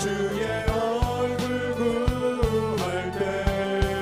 주의 얼굴 구할 때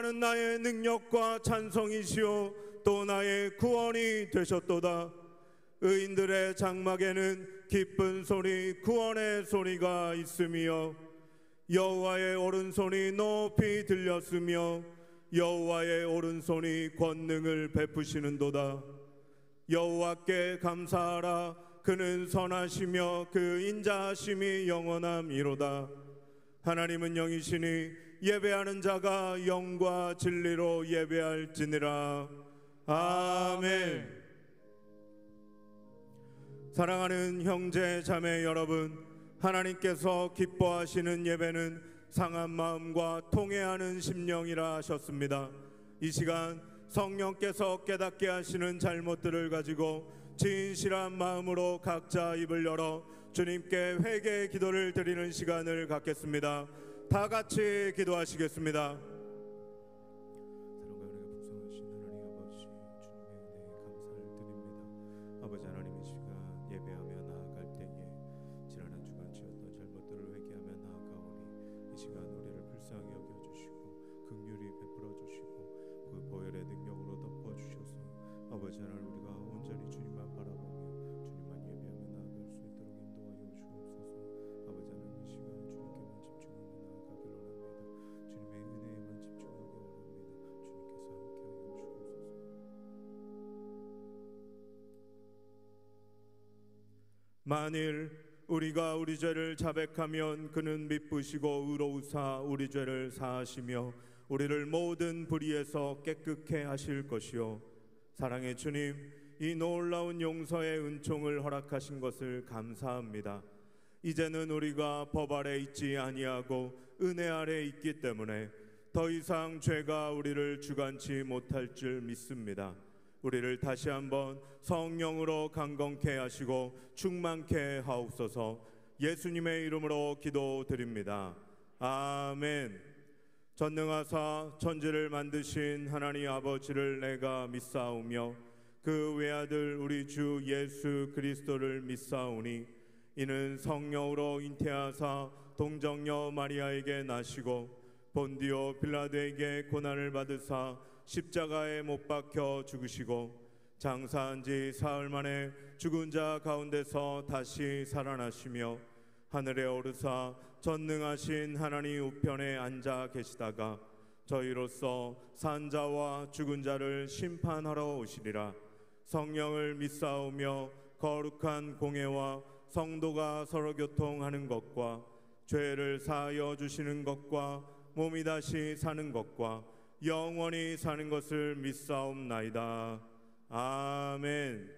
여호와는 나의 능력과 찬송이시오 또 나의 구원이 되셨도다. 의인들의 장막에는 기쁜 소리 구원의 소리가 있으며 여호와의 오른손이 높이 들렸으며 여호와의 오른손이 권능을 베푸시는도다. 여호와께 감사하라. 그는 선하시며 그 인자하심이 영원함이로다. 하나님은 영이시니 예배하는 자가 영과 진리로 예배할지니라. 아멘. 사랑하는 형제 자매 여러분, 하나님께서 기뻐하시는 예배는 상한 마음과 통회하는 심령이라 하셨습니다. 이 시간 성령께서 깨닫게 하시는 잘못들을 가지고 진실한 마음으로 각자 입을 열어 주님께 회개의 기도를 드리는 시간을 갖겠습니다. 다 같이 기도하시겠습니다. 아버지 하나님, 이 시간 예배하며 나아갈 때에 지난한 주간 지었던 잘못들을 회개하며 나아가오니 이 시간 우리를 불쌍히 여겨주시고 긍휼히 베풀어 주시고 그 보혈의 능력으로 덮어주셔서 아버지 하나님, 우리가 온전히 주님만 바라보며 주님만 예배하며 나아갈 수 있도록 인도하여 주옵소서. 아버지 하나님, 이 시간 주님께만 집중하며 나아가길 원합니다. 주님의 은혜에만 집중하기 원합니다. 주님께서 함께하여 주옵소서. 만일 우리가 우리 죄를 자백하면 그는 미쁘시고 의로우사 우리 죄를 사하시며 우리를 모든 불의에서 깨끗게 하실 것이요. 사랑의 주님, 이 놀라운 용서의 은총을 허락하신 것을 감사합니다. 이제는 우리가 법 아래 있지 아니하고 은혜 아래 있기 때문에 더 이상 죄가 우리를 주관치 못할 줄 믿습니다. 우리를 다시 한번 성령으로 강건케 하시고 충만케 하옵소서. 예수님의 이름으로 기도드립니다. 아멘. 전능하사 천지를 만드신 하나님 아버지를 내가 믿사오며 그 외아들 우리 주 예수 그리스도를 믿사오니 이는 성령으로 잉태하사 동정녀 마리아에게 나시고 본디오 빌라도에게 고난을 받으사 십자가에 못 박혀 죽으시고 장사한 지 사흘 만에 죽은 자 가운데서 다시 살아나시며 하늘에 오르사 전능하신 하나님 우편에 앉아 계시다가 저희로서 산 자와 죽은 자를 심판하러 오시리라. 성령을 믿사오며 거룩한 공회와 성도가 서로 교통하는 것과 죄를 사하여 주시는 것과 몸이 다시 사는 것과 영원히 사는 것을 믿사옵나이다. 아멘.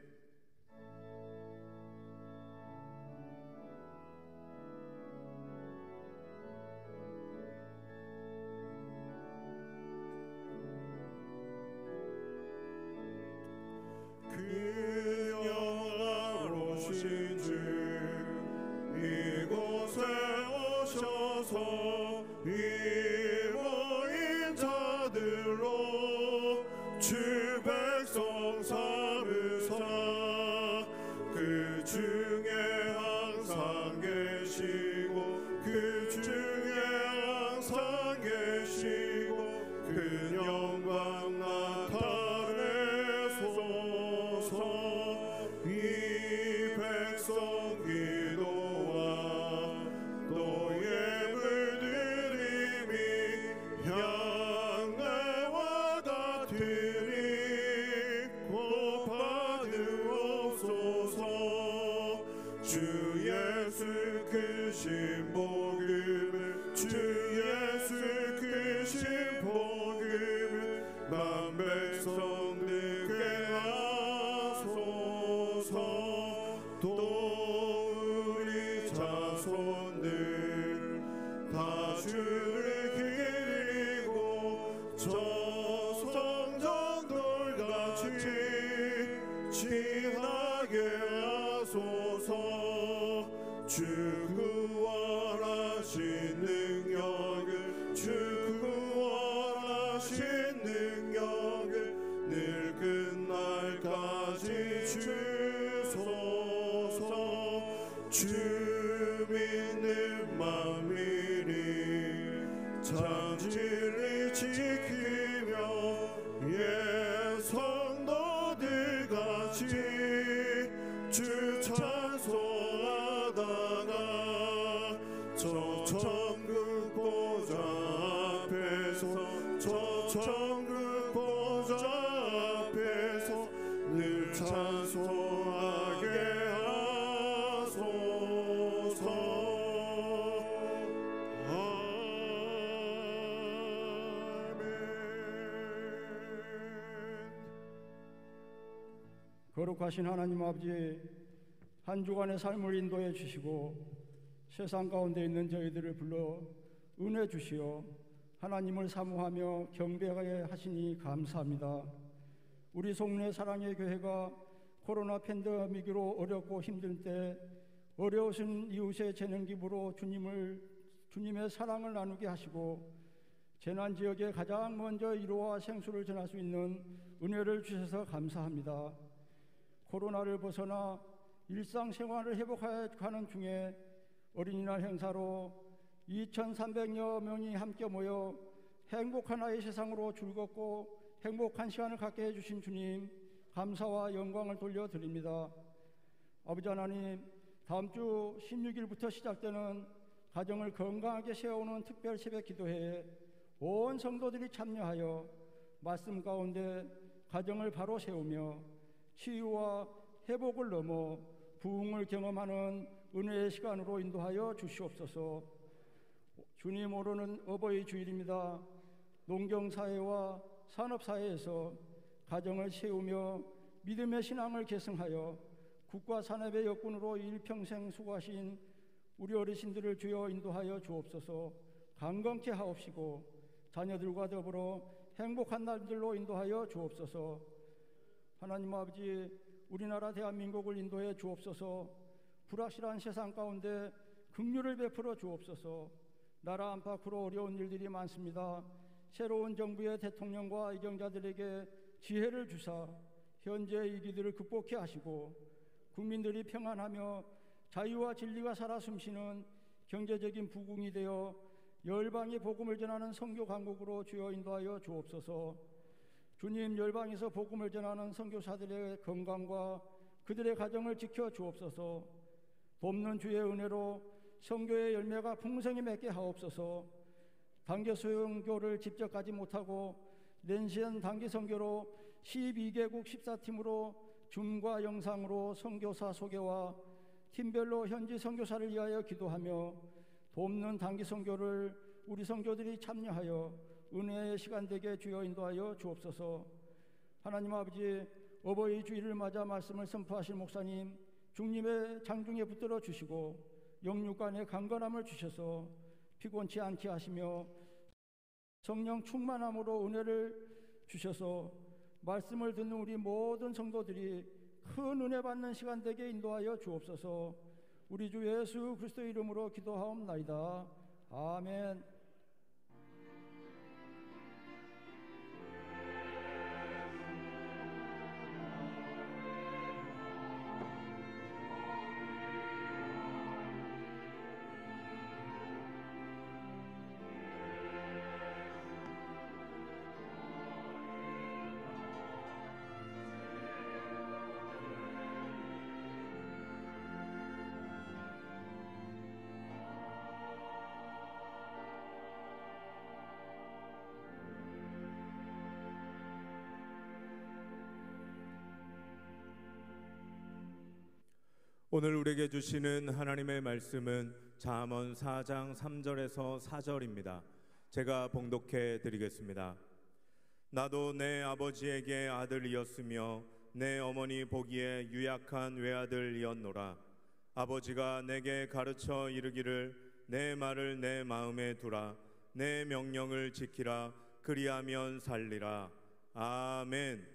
그 영화로우신 주 이곳에 오셔서 이 모인 자들로 주 백성 삼으사 그 중에 항상 계시고 그 중에 항상 계시고 그 영광 나타내소서. 이 백성 기도와 또 예물드림이 향내와 같으니 곧 받으옵소서. 주 예수 크신 복음을 주 예수 크신 복음을 만 백성 듣게 하소서. 또 우리 자손들 다 주를 기리고 저 성전돌같이 지나게 하소서. 주 구원하신 능력을 주 구원하신 능력을 늘 끝날까지 주소서. 주 믿는 맘이니 참 진리 지키 찬송하다가 저 천국 보좌 앞에서 저 천국 보좌 앞에서 늘 찬송하게 하소서. 거룩하신 하나님 아버지, 한 주간의 삶을 인도해 주시고 세상 가운데 있는 저희들을 불러 은혜 주시어 하나님을 사모하며 경배하게 하시니 감사합니다. 우리 송내 사랑의 교회가 코로나 팬데믹으로 어렵고 힘들 때 어려우신 이웃의 재능 기부로 주님의 사랑을 나누게 하시고 재난 지역에 가장 먼저 위로와 생수를 전할 수 있는 은혜를 주셔서 감사합니다. 코로나를 벗어나 일상생활을 회복하는 중에 어린이날 행사로 2,300여 명이 함께 모여 행복한 아이 세상으로 즐겁고 행복한 시간을 갖게 해주신 주님, 감사와 영광을 돌려드립니다. 아버지 하나님, 다음 주 16일부터 시작되는 가정을 건강하게 세우는 특별 새벽 기도회에 온 성도들이 참여하여 말씀 가운데 가정을 바로 세우며 치유와 회복을 넘어 부흥을 경험하는 은혜의 시간으로 인도하여 주시옵소서. 주님 오르는 어버이 주일입니다. 농경사회와 산업사회에서 가정을 세우며 믿음의 신앙을 계승하여 국가 산업의 역군으로 일평생 수고하신 우리 어르신들을 주여 인도하여 주옵소서. 강건케 하옵시고 자녀들과 더불어 행복한 날들로 인도하여 주옵소서. 하나님 아버지, 우리나라 대한민국을 인도해 주옵소서. 불확실한 세상 가운데 긍휼을 베풀어 주옵소서. 나라 안팎으로 어려운 일들이 많습니다. 새로운 정부의 대통령과 의정자들에게 지혜를 주사 현재 위기들을 극복해 하시고 국민들이 평안하며 자유와 진리가 살아 숨쉬는 경제적인 부흥이 되어 열방의 복음을 전하는 선교 강국으로 주여 인도하여 주옵소서. 주님, 열방에서 복음을 전하는 선교사들의 건강과 그들의 가정을 지켜 주옵소서. 돕는 주의 은혜로 선교의 열매가 풍성히 맺게 하옵소서. 단기 수용교를 직접 가지 못하고 랜시안 단기 선교로 12개국 14팀으로 줌과 영상으로 선교사 소개와 팀별로 현지 선교사를 위하여 기도하며 돕는 단기 선교를 우리 선교들이 참여하여 은혜의 시간 되게 주여 인도하여 주옵소서. 하나님 아버지, 어버이 주일을 맞아 말씀을 선포하실 목사님 중림의 장중에 붙들어 주시고 영육간의 강건함을 주셔서 피곤치 않게 하시며 성령 충만함으로 은혜를 주셔서 말씀을 듣는 우리 모든 성도들이 큰 은혜 받는 시간 되게 인도하여 주옵소서. 우리 주 예수 그리스도 이름으로 기도하옵나이다. 아멘. 오늘 우리에게 주시는 하나님의 말씀은 잠언 4장 3절에서 4절입니다. 제가 봉독해 드리겠습니다. 나도 내 아버지에게 아들이었으며 내 어머니 보기에 유약한 외아들이었노라. 아버지가 내게 가르쳐 이르기를 내 말을 내 마음에 두라. 내 명령을 지키라. 그리하면 살리라. 아멘.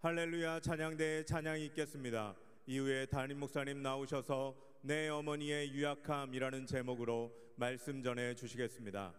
할렐루야. 찬양대에 찬양이 있겠습니다. 이후에 담임 목사님 나오셔서 내 어머니의 유약함이라는 제목으로 말씀 전해 주시겠습니다.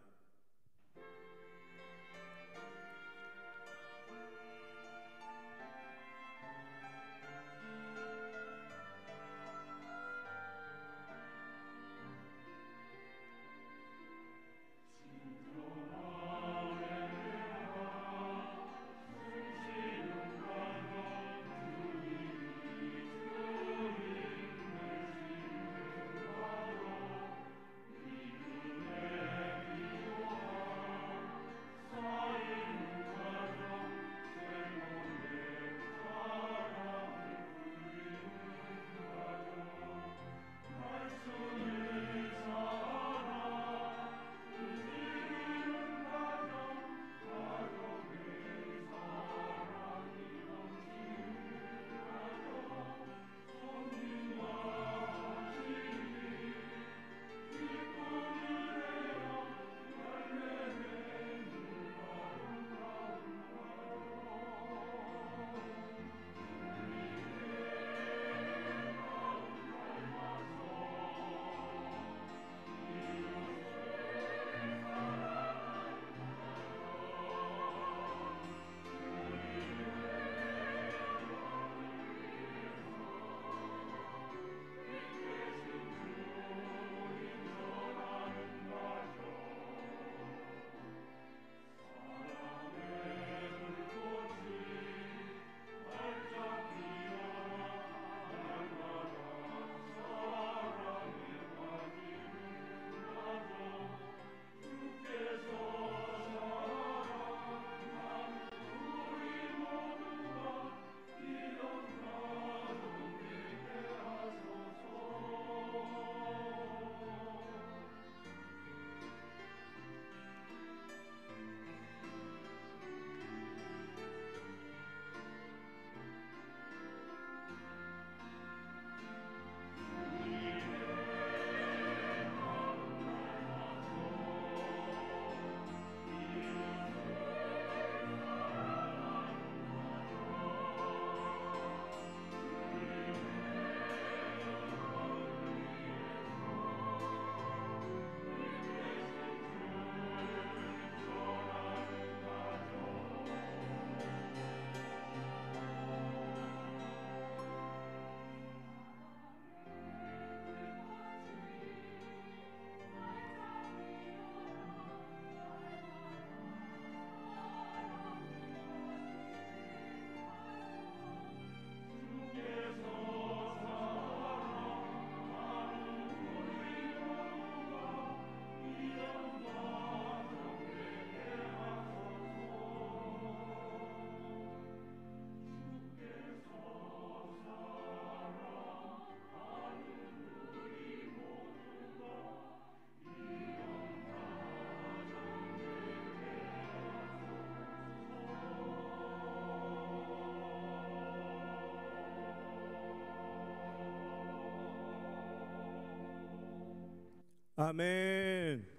아멘.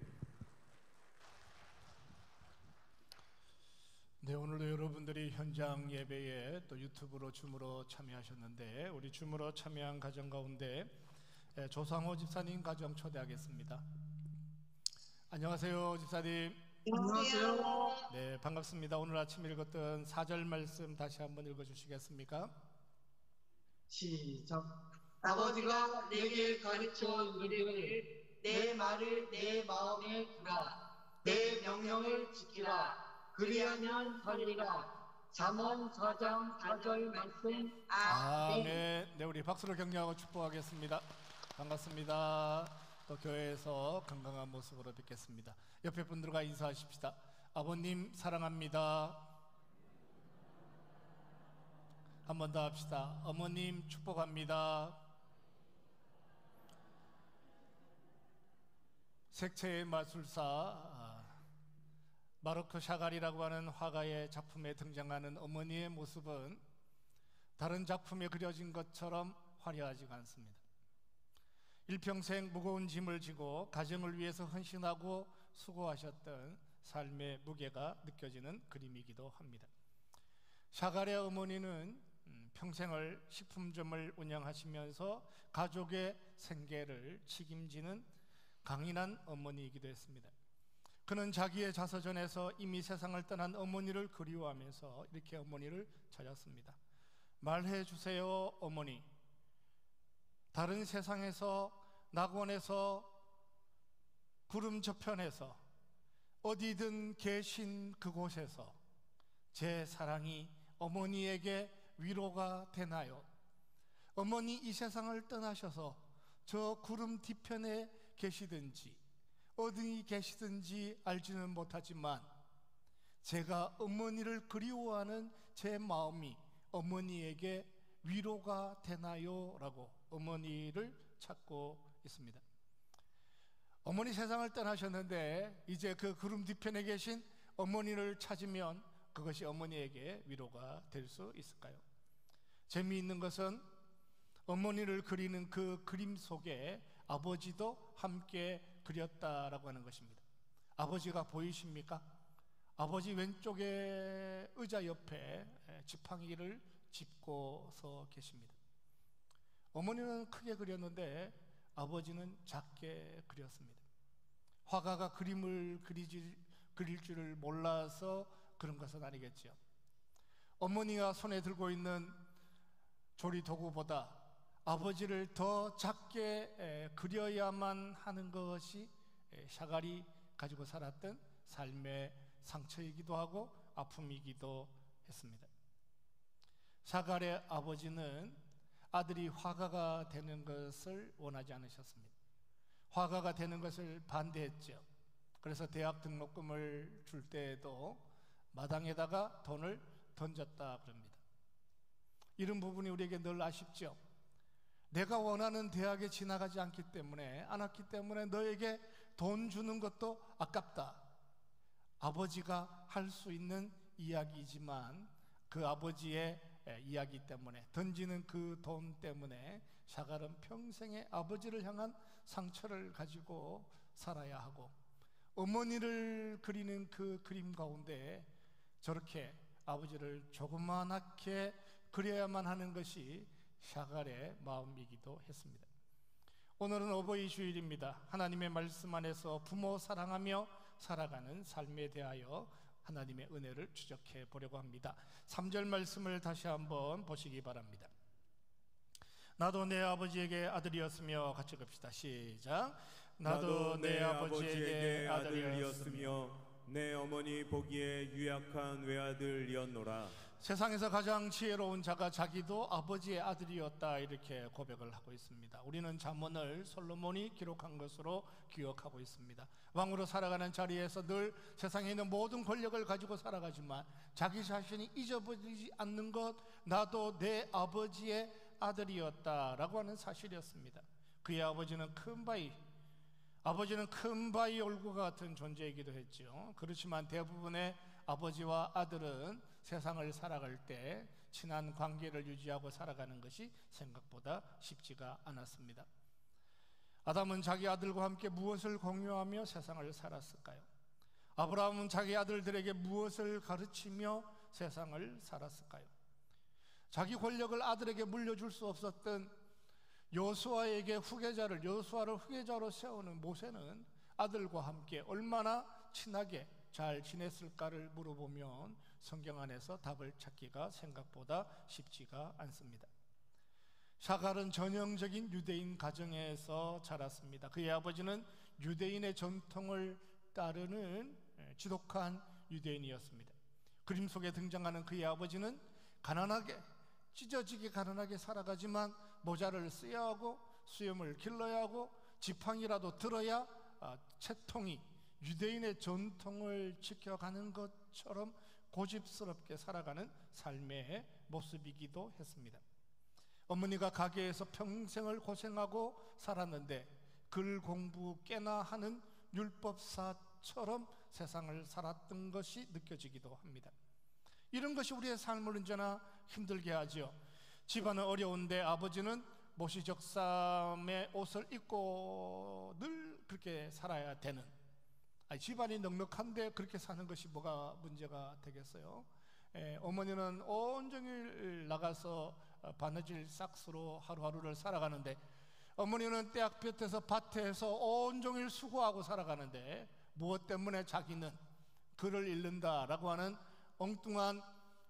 네, 오늘도 여러분들이 현장 예배에 또 유튜브로 줌으로 참여하셨는데, 우리 줌으로 참여한 가정 가운데 조상호 집사님 가정 초대하겠습니다. 안녕하세요, 집사님. 안녕하세요. 네, 반갑습니다. 오늘 아침 읽었던 4절 말씀 다시 한번 읽어주시겠습니까? 시작. 아버지가 내게 가르쳐 이르기를 내 말을 내 마음에 두라. 내 명령을 지키라. 그리하면 살리라. 잠언 4장 4절 말씀. 아멘. 네, 우리 박수로 격려하고 축복하겠습니다. 반갑습니다. 또 교회에서 건강한 모습으로 뵙겠습니다. 옆에 분들과 인사하십시다. 아버님 사랑합니다. 한 번 더 합시다. 어머님 축복합니다. 색채의 마술사 마르크 샤갈이라고 하는 화가의 작품에 등장하는 어머니의 모습은 다른 작품에 그려진 것처럼 화려하지가 않습니다. 일평생 무거운 짐을 지고 가정을 위해서 헌신하고 수고하셨던 삶의 무게가 느껴지는 그림이기도 합니다. 샤갈의 어머니는 평생을 식품점을 운영하시면서 가족의 생계를 책임지는 강인한 어머니이기도 했습니다. 그는 자기의 자서전에서 이미 세상을 떠난 어머니를 그리워하면서 이렇게 어머니를 찾았습니다. 말해 주세요, 어머니. 다른 세상에서, 낙원에서, 구름 저편에서, 어디든 계신 그곳에서 제 사랑이 어머니에게 위로가 되나요? 어머니 이 세상을 떠나셔서 저 구름 뒤편에 계시든지 어디 계시든지 알지는 못하지만 제가 어머니를 그리워하는 제 마음이 어머니에게 위로가 되나요? 라고 어머니를 찾고 있습니다. 어머니 세상을 떠나셨는데 이제 그 구름 뒤편에 계신 어머니를 찾으면 그것이 어머니에게 위로가 될 수 있을까요? 재미있는 것은 어머니를 그리는 그 그림 속에 아버지도 함께 그렸다라고 하는 것입니다. 아버지가 보이십니까? 아버지 왼쪽에 의자 옆에 지팡이를 짚고 서 계십니다. 어머니는 크게 그렸는데 아버지는 작게 그렸습니다. 화가가 그림을 그릴 줄을 몰라서 그런 것은 아니겠죠. 어머니가 손에 들고 있는 조리 도구보다 아버지를 더 작게 그려야만 하는 것이 샤갈이 가지고 살았던 삶의 상처이기도 하고 아픔이기도 했습니다. 샤갈의 아버지는 아들이 화가가 되는 것을 원하지 않으셨습니다. 화가가 되는 것을 반대했죠. 그래서 대학 등록금을 줄 때에도 마당에다가 돈을 던졌다 그럽니다. 이런 부분이 우리에게 늘 아쉽죠. 내가 원하는 대학에 지나가지 않기 때문에 너에게 돈 주는 것도 아깝다. 아버지가 할 수 있는 이야기이지만 그 아버지의 이야기 때문에, 던지는 그 돈 때문에 샤갈은 평생의 아버지를 향한 상처를 가지고 살아야 하고, 어머니를 그리는 그 그림 가운데 저렇게 아버지를 조그맣게 그려야만 하는 것이 샤갈의 마음이기도 했습니다. 오늘은 어버이 주일입니다. 하나님의 말씀 안에서 부모 사랑하며 살아가는 삶에 대하여 하나님의 은혜를 추적해 보려고 합니다. 3절 말씀을 다시 한번 보시기 바랍니다. 나도 내 아버지에게 아들이었으며, 같이 갑시다. 시작. 나도 내 아버지에게 아들이었으며 내 어머니 보기에 유약한 외아들이었노라. 세상에서 가장 지혜로운 자가 자기도 아버지의 아들이었다, 이렇게 고백을 하고 있습니다. 우리는 잠언을 솔로몬이 기록한 것으로 기억하고 있습니다. 왕으로 살아가는 자리에서 늘 세상에 있는 모든 권력을 가지고 살아가지만 자기 자신이 잊어버리지 않는 것, 나도 내 아버지의 아들이었다라고 하는 사실이었습니다. 그의 아버지는 큰 바위 올과 같은 존재이기도 했죠. 그렇지만 대부분의 아버지와 아들은 세상을 살아갈 때 친한 관계를 유지하고 살아가는 것이 생각보다 쉽지가 않았습니다. 아담은 자기 아들과 함께 무엇을 공유하며 세상을 살았을까요? 아브라함은 자기 아들들에게 무엇을 가르치며 세상을 살았을까요? 자기 권력을 아들에게 물려줄 수 없었던 여호수아를 후계자로 세우는 모세는 아들과 함께 얼마나 친하게 잘 지냈을까를 물어보면 성경 안에서 답을 찾기가 생각보다 쉽지가 않습니다. 샤갈은 전형적인 유대인 가정에서 자랐습니다. 그의 아버지는 유대인의 전통을 따르는 지독한 유대인이었습니다. 그림 속에 등장하는 그의 아버지는 찢어지게 가난하게 살아가지만 모자를 써야 하고 수염을 길러야 하고 지팡이라도 들어야 채통이 유대인의 전통을 지켜가는 것처럼 고집스럽게 살아가는 삶의 모습이기도 했습니다. 어머니가 가게에서 평생을 고생하고 살았는데 글 공부 꽤나 하는 율법사처럼 세상을 살았던 것이 느껴지기도 합니다. 이런 것이 우리의 삶을 언제나 힘들게 하죠. 집안은 어려운데 아버지는 모시적삼의 옷을 입고 늘 그렇게 살아야 되는, 집안이 넉넉한데 그렇게 사는 것이 뭐가 문제가 되겠어요? 어머니는 온종일 나가서 바느질 싹스로 하루하루를 살아가는데, 어머니는 떼약볕에서 밭에서 온종일 수고하고 살아가는데 무엇 때문에 자기는 글을 잃는다라고 하는 엉뚱한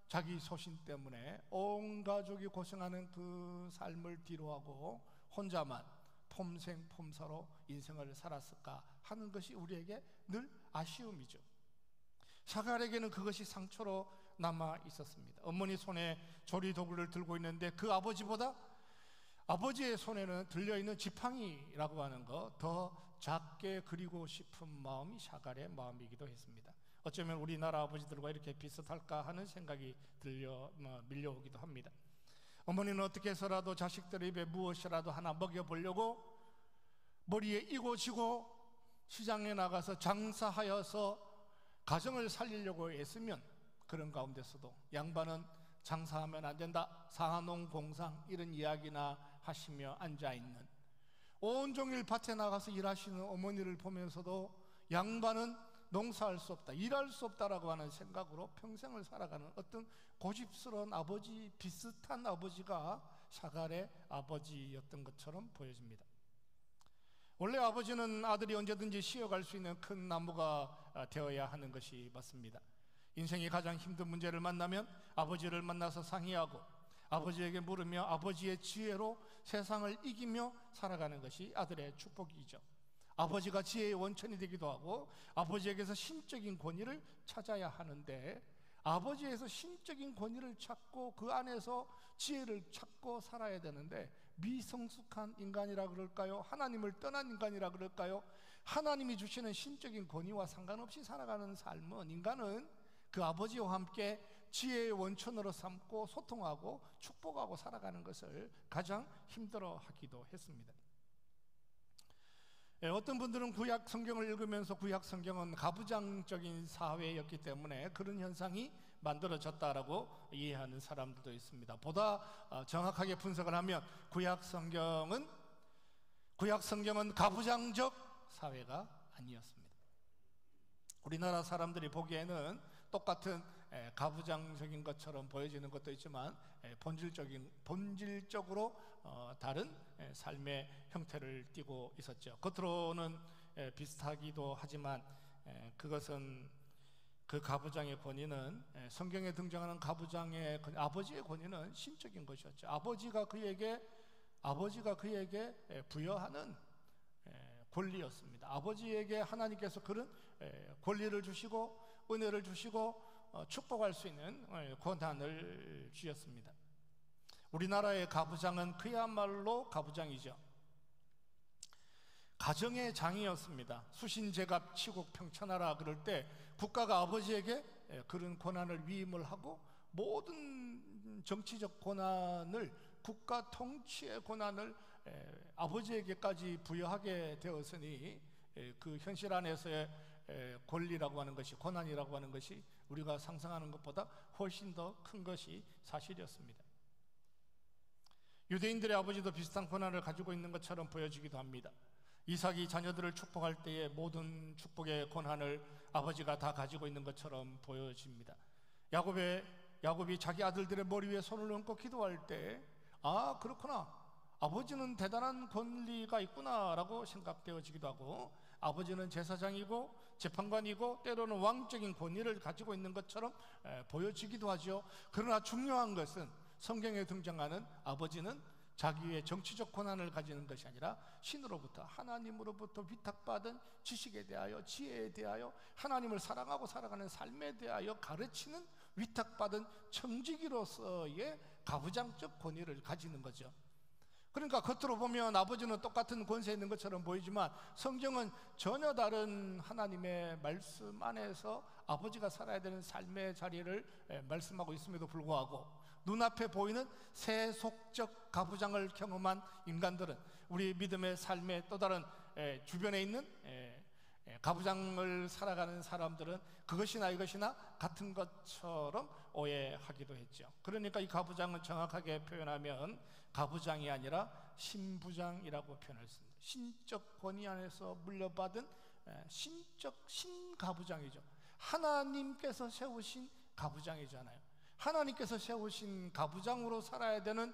자기 소신 때문에 온 가족이 고생하는 그 삶을 뒤로하고 혼자만 폼생폼사로 인생을 살았을까 하는 것이 우리에게 늘 아쉬움이죠. 샤갈에게는 그것이 상처로 남아 있었습니다. 어머니 손에 조리도구를 들고 있는데 그 아버지의 손에는 들려있는 지팡이라고 하는 거 더 작게 그리고 싶은 마음이 샤갈의 마음이기도 했습니다. 어쩌면 우리나라 아버지들과 이렇게 비슷할까 하는 생각이 밀려오기도 합니다. 어머니는 어떻게 해서라도 자식들의 입에 무엇이라도 하나 먹여보려고 머리에 이고 지고 시장에 나가서 장사하여서 가정을 살리려고 애쓰면, 그런 가운데서도 양반은 장사하면 안 된다, 사농공상 이런 이야기나 하시며 앉아있는, 온종일 밭에 나가서 일하시는 어머니를 보면서도 양반은 농사할 수 없다, 일할 수 없다라고 하는 생각으로 평생을 살아가는 어떤 고집스러운 아버지, 비슷한 아버지가 샤갈의 아버지였던 것처럼 보여집니다. 원래 아버지는 아들이 언제든지 쉬어갈 수 있는 큰 나무가 되어야 하는 것이 맞습니다. 인생이 가장 힘든 문제를 만나면 아버지를 만나서 상의하고 아버지에게 물으며 아버지의 지혜로 세상을 이기며 살아가는 것이 아들의 축복이죠. 아버지가 지혜의 원천이 되기도 하고 아버지에게서 신적인 권위를 찾아야 하는데, 아버지에서 신적인 권위를 찾고 그 안에서 지혜를 찾고 살아야 되는데, 미성숙한 인간이라 그럴까요? 하나님을 떠난 인간이라 그럴까요? 하나님이 주시는 신적인 권위와 상관없이 살아가는 삶은, 인간은 그 아버지와 함께 지혜의 원천으로 삼고 소통하고 축복하고 살아가는 것을 가장 힘들어하기도 했습니다. 어떤 분들은 구약 성경을 읽으면서 구약 성경은 가부장적인 사회였기 때문에 그런 현상이 만들어졌다라고 이해하는 사람들도 있습니다. 보다 정확하게 분석을 하면 구약 성경은 가부장적 사회가 아니었습니다. 우리나라 사람들이 보기에는 똑같은 가부장적인 것처럼 보여지는 것도 있지만 본질적으로 다른 삶의 형태를 띠고 있었죠. 겉으로는 비슷하기도 하지만 그것은, 그 가부장의 권위는, 성경에 등장하는 가부장의 아버지의 권위는 신적인 것이었죠. 아버지가 그에게 부여하는 권리였습니다. 아버지에게 하나님께서 그런 권리를 주시고 은혜를 주시고 축복할 수 있는 권한을 주셨습니다. 우리나라의 가부장은 그야말로 가부장이죠. 가정의 장이었습니다. 수신제갑 치국 평천하라 그럴 때 국가가 아버지에게 그런 권한을 위임을 하고 모든 정치적 권한을, 국가 통치의 권한을 아버지에게까지 부여하게 되었으니 그 현실 안에서의 권리라고 하는 것이, 권한이라고 하는 것이 우리가 상상하는 것보다 훨씬 더 큰 것이 사실이었습니다. 유대인들의 아버지도 비슷한 권한을 가지고 있는 것처럼 보여지기도 합니다. 이삭이 자녀들을 축복할 때에 모든 축복의 권한을 아버지가 다 가지고 있는 것처럼 보여집니다. 야곱이 자기 아들들의 머리 위에 손을 얹고 기도할 때, 아, 그렇구나, 아버지는 대단한 권리가 있구나 라고 생각되어지기도 하고, 아버지는 제사장이고 재판관이고 때로는 왕적인 권위를 가지고 있는 것처럼 보여지기도 하죠. 그러나 중요한 것은 성경에 등장하는 아버지는 자기의 정치적 권한을 가지는 것이 아니라 신으로부터, 하나님으로부터 위탁받은 지식에 대하여, 지혜에 대하여, 하나님을 사랑하고 살아가는 삶에 대하여 가르치는 위탁받은 청지기로서의 가부장적 권위를 가지는 거죠. 그러니까 겉으로 보면 아버지는 똑같은 권세에 있는 것처럼 보이지만 성경은 전혀 다른 하나님의 말씀 안에서 아버지가 살아야 되는 삶의 자리를 말씀하고 있음에도 불구하고, 눈앞에 보이는 세속적 가부장을 경험한 인간들은, 우리 믿음의 삶의 또 다른 주변에 있는 가부장을 살아가는 사람들은 그것이나 이것이나 같은 것처럼 오해하기도 했죠. 그러니까 이 가부장은 정확하게 표현하면 가부장이 아니라 신부장이라고 표현했습니다. 신적 권위 안에서 물려받은 신가부장이죠. 하나님께서 세우신 가부장이잖아요. 하나님께서 세우신 가부장으로 살아야 되는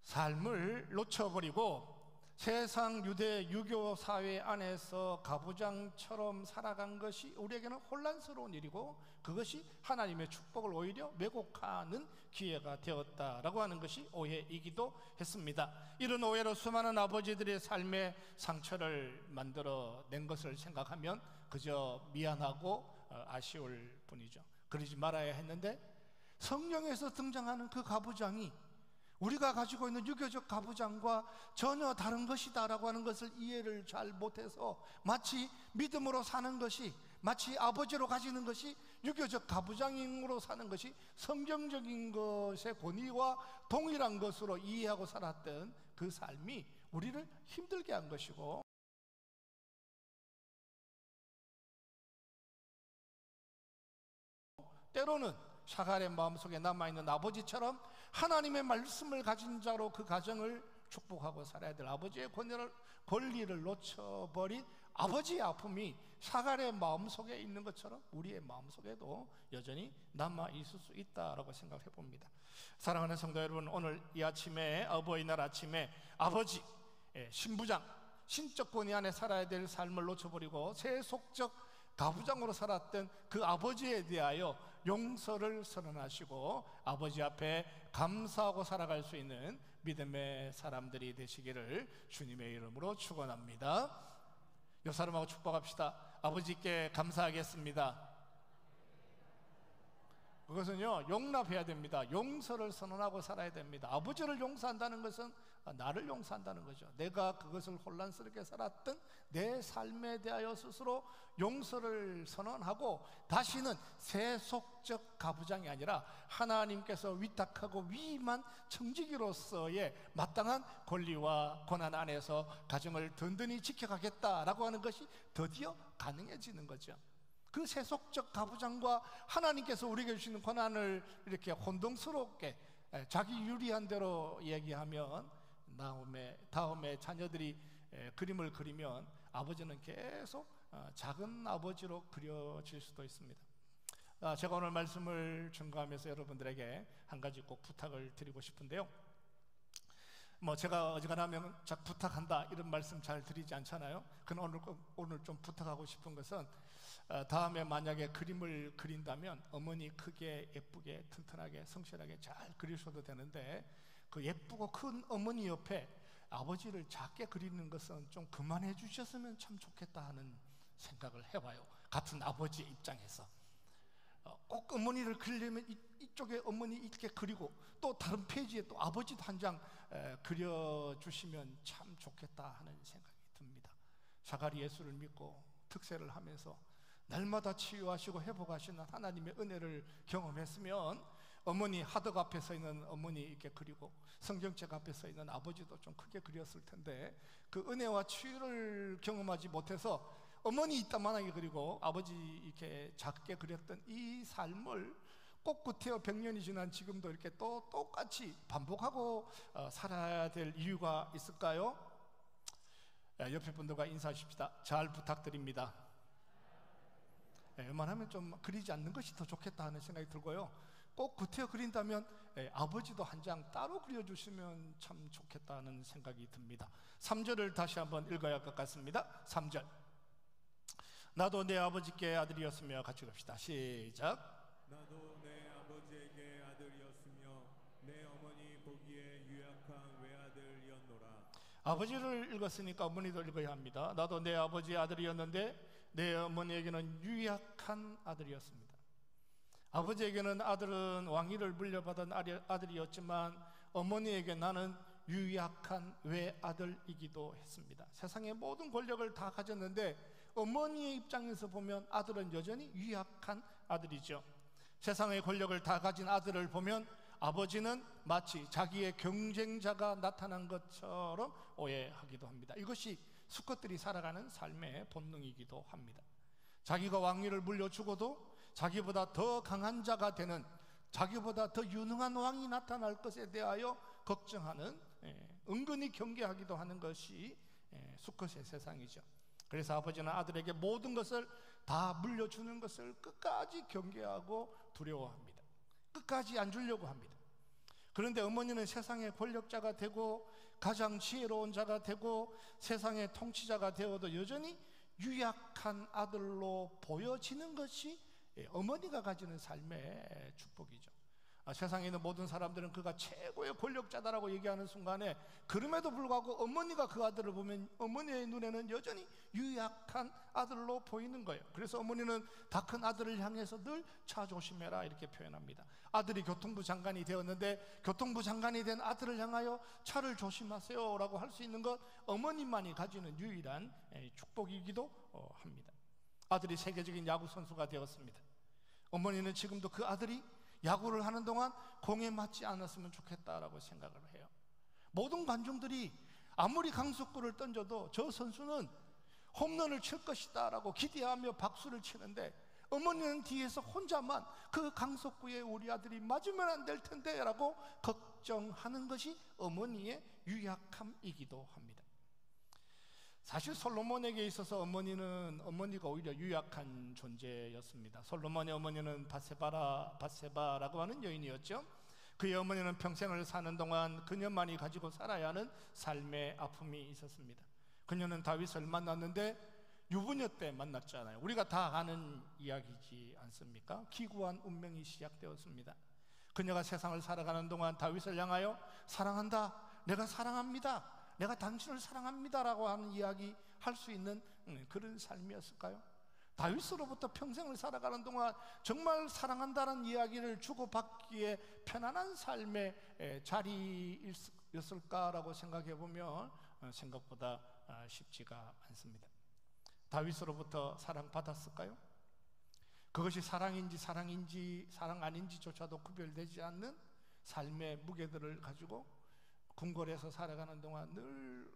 삶을 놓쳐버리고 세상 유대 유교 사회 안에서 가부장처럼 살아간 것이 우리에게는 혼란스러운 일이고, 그것이 하나님의 축복을 오히려 왜곡하는 기회가 되었다라고 하는 것이 오해이기도 했습니다. 이런 오해로 수많은 아버지들의 삶의 상처를 만들어낸 것을 생각하면 그저 미안하고 아쉬울 뿐이죠. 그러지 말아야 했는데, 성경에서 등장하는 그 가부장이 우리가 가지고 있는 유교적 가부장과 전혀 다른 것이다 라고 하는 것을 이해를 잘 못해서 마치 믿음으로 사는 것이, 마치 아버지로 가지는 것이, 유교적 가부장으로 사는 것이 성경적인 것의 권위와 동일한 것으로 이해하고 살았던 그 삶이 우리를 힘들게 한 것이고, 때로는 샤갈의 마음속에 남아있는 아버지처럼 하나님의 말씀을 가진 자로 그 가정을 축복하고 살아야 될 아버지의 권리를 놓쳐버린 아버지의 아픔이 샤갈의 마음속에 있는 것처럼 우리의 마음속에도 여전히 남아있을 수 있다라고 생각해 봅니다. 사랑하는 성도 여러분, 오늘 이 아침에, 어버이날 아침에 아버지, 신부장, 신적 권위 안에 살아야 될 삶을 놓쳐버리고 세속적 가부장으로 살았던 그 아버지에 대하여 용서를 선언하시고 아버지 앞에 감사하고 살아갈 수 있는 믿음의 사람들이 되시기를 주님의 이름으로 축원합니다. 옆 사람하고 축복합시다. 아버지께 감사하겠습니다. 그것은요, 용납해야 됩니다. 용서를 선언하고 살아야 됩니다. 아버지를 용서한다는 것은 나를 용서한다는 거죠. 내가 그것을 혼란스럽게 살았던 내 삶에 대하여 스스로 용서를 선언하고 다시는 세속적 가부장이 아니라 하나님께서 위탁하고 위임한 청지기로서의 마땅한 권리와 권한 안에서 가정을 든든히 지켜가겠다라고 하는 것이 드디어 가능해지는 거죠. 그 세속적 가부장과 하나님께서 우리에게 주시는 권한을 이렇게 혼동스럽게 자기 유리한 대로 얘기하면 다음에 자녀들이 그림을 그리면 아버지는 계속 작은 아버지로 그려질 수도 있습니다. 제가 오늘 말씀을 증거하면서 여러분들에게 한 가지 꼭 부탁을 드리고 싶은데요, 제가 어지간하면 부탁한다 이런 말씀 잘 드리지 않잖아요. 그러나 오늘 좀 부탁하고 싶은 것은, 다음에 만약에 그림을 그린다면 어머니 크게 예쁘게 튼튼하게 성실하게 잘 그리셔도 되는데, 그 예쁘고 큰 어머니 옆에 아버지를 작게 그리는 것은 좀 그만해 주셨으면 참 좋겠다 하는 생각을 해봐요. 같은 아버지의 입장에서 꼭 어머니를 그리려면 이쪽에 어머니 이렇게 그리고 또 다른 페이지에 또 아버지도 한 장 그려주시면 참 좋겠다 하는 생각이 듭니다. 샤갈이 예수를 믿고 특세를 하면서 날마다 치유하시고 회복하시는 하나님의 은혜를 경험했으면 어머니 하덕 앞에 서 있는 어머니 이렇게 그리고 성경책 앞에 서 있는 아버지도 좀 크게 그렸을 텐데, 그 은혜와 치유를 경험하지 못해서 어머니 이따만하게 그리고 아버지 이렇게 작게 그렸던 이 삶을 꼿꼿해요 100년이 지난 지금도 이렇게 또 똑같이 반복하고 살아야 될 이유가 있을까요? 옆에 분들과 인사하십시다. 잘 부탁드립니다. 웬만하면 좀 그리지 않는 것이 더 좋겠다 하는 생각이 들고요. 꼭 구태여 그린다면 아버지도 한 장 따로 그려주시면 참 좋겠다는 생각이 듭니다. 3절을 다시 한번 읽어야 할 것 같습니다. 3절. 나도 내 아버지께 아들이었으며, 같이 갑시다. 시작. 나도 내 아버지에게 아들이었으며 내 어머니 보기에 유약한 외아들이었노라. 아버지를 읽었으니까 어머니도 읽어야 합니다. 나도 내 아버지의 아들이었는데 내 어머니에게는 유약한 아들이었습니다. 아버지에게는 아들은 왕위를 물려받은 아들이었지만 어머니에게 나는 유약한 외아들이기도 했습니다. 세상의 모든 권력을 다 가졌는데 어머니의 입장에서 보면 아들은 여전히 유약한 아들이죠. 세상의 권력을 다 가진 아들을 보면 아버지는 마치 자기의 경쟁자가 나타난 것처럼 오해하기도 합니다. 이것이 수컷들이 살아가는 삶의 본능이기도 합니다. 자기가 왕위를 물려주고도 자기보다 더 강한 자가 되는, 자기보다 더 유능한 왕이 나타날 것에 대하여 걱정하는, 은근히 경계하기도 하는 것이 수컷의 세상이죠. 그래서 아버지는 아들에게 모든 것을 다 물려주는 것을 끝까지 경계하고 두려워합니다. 끝까지 안 주려고 합니다. 그런데 어머니는 세상의 권력자가 되고 가장 지혜로운 자가 되고 세상의 통치자가 되어도 여전히 유약한 아들로 보여지는 것이 어머니가 가지는 삶의 축복이죠. 세상에 있는 모든 사람들은 그가 최고의 권력자다라고 얘기하는 순간에 그럼에도 불구하고 어머니가 그 아들을 보면 어머니의 눈에는 여전히 유약한 아들로 보이는 거예요. 그래서 어머니는 다 큰 아들을 향해서 늘 차 조심해라 이렇게 표현합니다. 아들이 교통부 장관이 되었는데 교통부 장관이 된 아들을 향하여 차를 조심하세요 라고 할 수 있는 것, 어머니만이 가지는 유일한 축복이기도 합니다. 아들이 세계적인 야구 선수가 되었습니다. 어머니는 지금도 그 아들이 야구를 하는 동안 공에 맞지 않았으면 좋겠다라고 생각을 해요. 모든 관중들이 아무리 강속구를 던져도 저 선수는 홈런을 칠 것이다 라고 기대하며 박수를 치는데 어머니는 뒤에서 혼자만 그 강속구에 우리 아들이 맞으면 안 될 텐데 라고 걱정하는 것이 어머니의 유약함이기도 합니다. 사실 솔로몬에게 있어서 어머니가 오히려 유약한 존재였습니다. 솔로몬의 어머니는 바세바라고 하는 여인이었죠. 그의 어머니는 평생을 사는 동안 그녀만이 가지고 살아야 하는 삶의 아픔이 있었습니다. 그녀는 다윗을 만났는데 유부녀 때 만났잖아요. 우리가 다 아는 이야기지 않습니까? 기구한 운명이 시작되었습니다. 그녀가 세상을 살아가는 동안 다윗을 향하여 사랑한다, 내가 사랑합니다, 내가 당신을 사랑합니다라고 하는 이야기 할 수 있는 그런 삶이었을까요? 다윗으로부터 평생을 살아가는 동안 정말 사랑한다는 이야기를 주고받기에 편안한 삶의 자리였을까라고 생각해 보면 생각보다 쉽지가 않습니다. 다윗으로부터 사랑받았을까요? 그것이 사랑인지 사랑 아닌지조차도 구별되지 않는 삶의 무게들을 가지고 궁궐에서 살아가는 동안 늘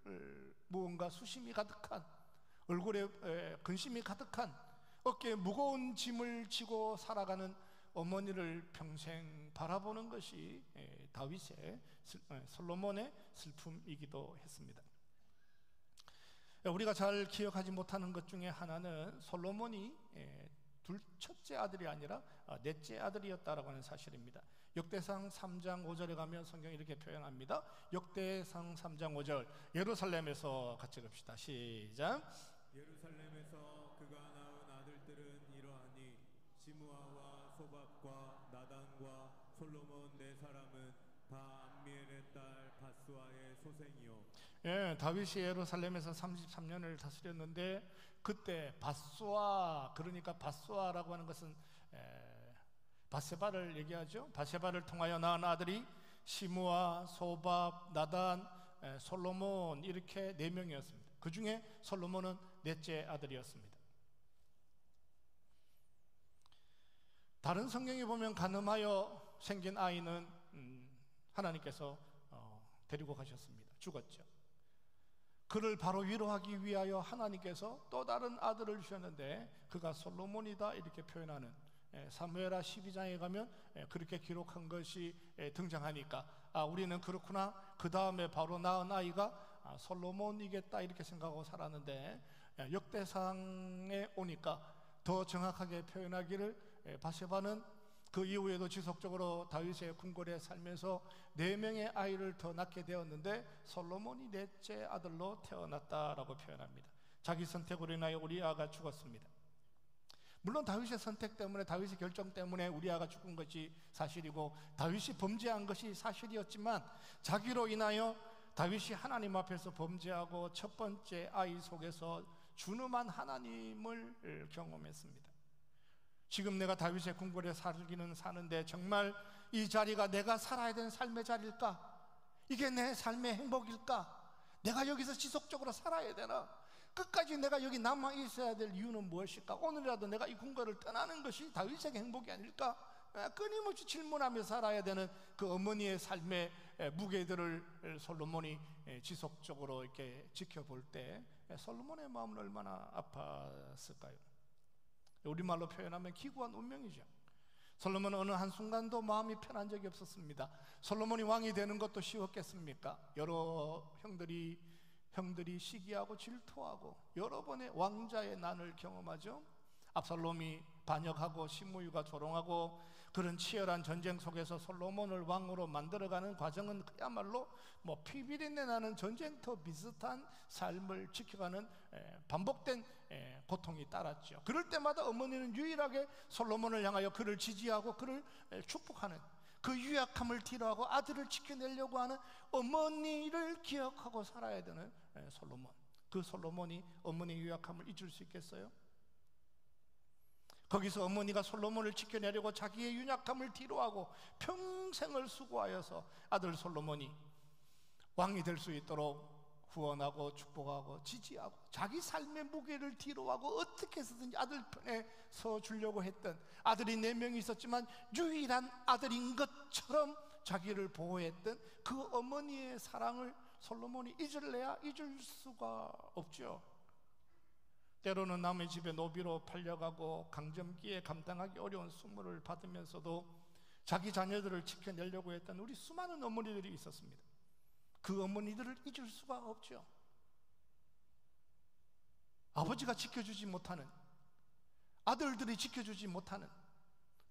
무언가 수심이 가득한, 얼굴에 근심이 가득한, 어깨에 무거운 짐을 지고 살아가는 어머니를 평생 바라보는 것이 솔로몬의 슬픔이기도 했습니다. 우리가 잘 기억하지 못하는 것 중에 하나는 솔로몬이 첫째 아들이 아니라 넷째 아들이었다라고 하는 사실입니다. 역대상 3장 5절에 가면 성경이 이렇게 표현합니다. 역대상 3장 5절, 예루살렘에서 같이 갑시다. 시작. 예루살렘에서 그가 낳은 아들들은 이러하니 시므아와 소밥과 나단과 솔로몬 네 사람은 다 암미엘의 딸 바스와의 소생이요. 다윗이 예루살렘에서 33년을 다스렸는데 그때 바스와, 그러니까 바스와라고 하는 것은 바세바를 얘기하죠. 바세바를 통하여 낳은 아들이 시므아, 소밥, 나단, 솔로몬, 이렇게 4명이었습니다. 그 중에 솔로몬은 넷째 아들이었습니다. 다른 성경에 보면 간음하여 생긴 아이는 하나님께서 데리고 가셨습니다. 죽었죠. 그를 바로 위로하기 위하여 하나님께서 또 다른 아들을 주셨는데 그가 솔로몬이다 이렇게 표현하는, 사무엘하 12장에 가면 그렇게 기록한 것이 등장하니까 우리는 그렇구나, 그 다음에 바로 낳은 아이가 솔로몬이겠다 이렇게 생각하고 살았는데 역대상에 오니까 더 정확하게 표현하기를 바세바는 그 이후에도 지속적으로 다윗의 궁궐에 살면서 4명의 아이를 더 낳게 되었는데 솔로몬이 넷째 아들로 태어났다라고 표현합니다. 자기 선택으로 인하여 우리아가 죽었습니다. 물론 다윗의 선택 때문에, 다윗의 결정 때문에 우리아가 죽은 것이 사실이고 다윗이 범죄한 것이 사실이었지만, 자기로 인하여 다윗이 하나님 앞에서 범죄하고 첫 번째 아이 속에서 준엄한 하나님을 경험했습니다. 지금 내가 다윗의 궁궐에 살기는 사는데 정말 이 자리가 내가 살아야 되는 삶의 자리일까? 이게 내 삶의 행복일까? 내가 여기서 지속적으로 살아야 되나? 끝까지 내가 여기 남아 있어야 될 이유는 무엇일까? 오늘이라도 내가 이 궁궐을 떠나는 것이 다윗에게 행복이 아닐까? 끊임없이 질문하며 살아야 되는 그 어머니의 삶의 무게들을 솔로몬이 지속적으로 이렇게 지켜볼 때 솔로몬의 마음은 얼마나 아팠을까요? 우리말로 표현하면 기구한 운명이죠. 솔로몬은 어느 한순간도 마음이 편한 적이 없었습니다. 솔로몬이 왕이 되는 것도 쉬웠겠습니까? 여러 형들이 시기하고 질투하고 여러 번의 왕자의 난을 경험하죠. 압살롬이 반역하고 시므유가 조롱하고 그런 치열한 전쟁 속에서 솔로몬을 왕으로 만들어가는 과정은 그야말로 피비린내 나는 전쟁터 비슷한 삶을 지켜가는 반복된 고통이 따랐죠. 그럴 때마다 어머니는 유일하게 솔로몬을 향하여 그를 지지하고 그를 축복하는, 그 유약함을 뒤로하고 아들을 지켜내려고 하는 어머니를 기억하고 살아야 되는 솔로몬. 그 솔로몬이 어머니의 유약함을 잊을 수 있겠어요? 거기서 어머니가 솔로몬을 지켜내려고 자기의 유약함을 뒤로하고 평생을 수고하여서 아들 솔로몬이 왕이 될 수 있도록 후원하고 축복하고 지지하고 자기 삶의 무게를 뒤로하고 어떻게 해서든지 아들 편에 서 주려고 했던, 아들이 4명이 있었지만 유일한 아들인 것처럼 자기를 보호했던 그 어머니의 사랑을 솔로몬이 잊을래야 잊을 수가 없죠. 때로는 남의 집에 노비로 팔려가고 강점기에 감당하기 어려운 수모를 받으면서도 자기 자녀들을 지켜내려고 했던 우리 수많은 어머니들이 있었습니다. 그 어머니들을 잊을 수가 없죠. 아버지가 지켜주지 못하는, 아들들이 지켜주지 못하는,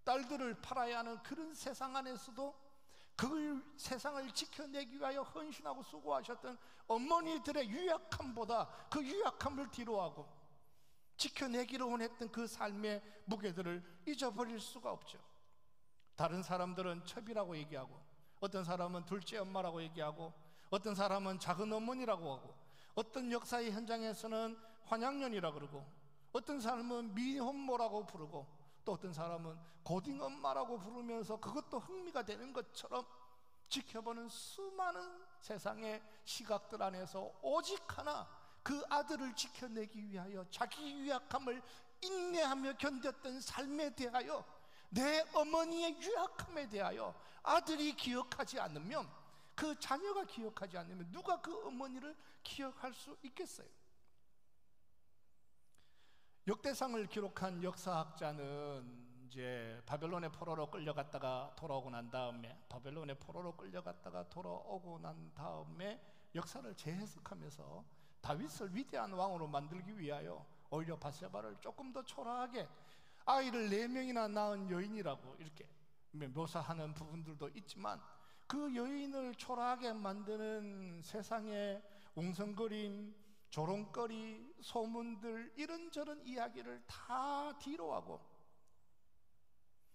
딸들을 팔아야 하는 그런 세상 안에서도 그 세상을 지켜내기 위하여 헌신하고 수고하셨던 어머니들의 유약함보다 그 유약함을 뒤로하고 지켜내기로 원했던 그 삶의 무게들을 잊어버릴 수가 없죠. 다른 사람들은 첩이라고 얘기하고, 어떤 사람은 둘째 엄마라고 얘기하고, 어떤 사람은 작은 어머니라고 하고, 어떤 역사의 현장에서는 환양년이라고 그러고, 어떤 사람은 미혼모라고 부르고, 또 어떤 사람은 고딩 엄마라고 부르면서 그것도 흥미가 되는 것처럼 지켜보는 수많은 세상의 시각들 안에서 오직 하나, 그 아들을 지켜내기 위하여 자기 유약함을 인내하며 견뎠던 삶에 대하여, 내 어머니의 유약함에 대하여 아들이 기억하지 않으면, 그 자녀가 기억하지 않으면 누가 그 어머니를 기억할 수 있겠어요? 역대상을 기록한 역사학자는 이제 바벨론의 포로로 끌려갔다가 돌아오고 난 다음에, 바벨론의 포로로 끌려갔다가 돌아오고 난 다음에 역사를 재해석하면서 다윗을 위대한 왕으로 만들기 위하여 오히려 바세바를 조금 더 초라하게 아이를 4명이나 낳은 여인이라고 이렇게 묘사하는 부분들도 있지만, 그 여인을 초라하게 만드는 세상의 웅성거림, 조롱거리, 소문들, 이런저런 이야기를 다 뒤로하고